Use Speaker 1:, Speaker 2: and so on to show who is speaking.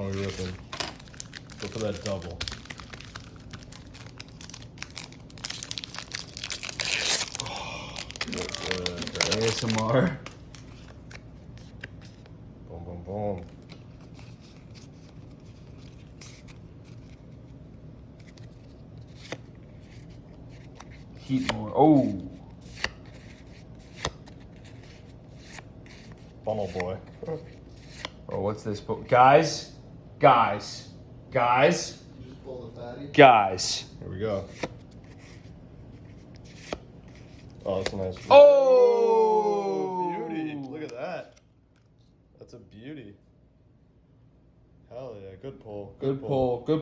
Speaker 1: while we rip them. Go for that double.
Speaker 2: ASMR.
Speaker 1: Boom, boom, boom.
Speaker 2: Heat more. Oh.
Speaker 1: Funnel boy.
Speaker 2: Oh, what's this? Guys. Guys. Guys.
Speaker 3: You just pull the fatty.
Speaker 2: Guys.
Speaker 1: Here we go. Oh, that's a nice.
Speaker 2: Oh!
Speaker 1: Beauty. Look at that. That's a beauty. Hell yeah. Good pull.
Speaker 2: Good pull. Good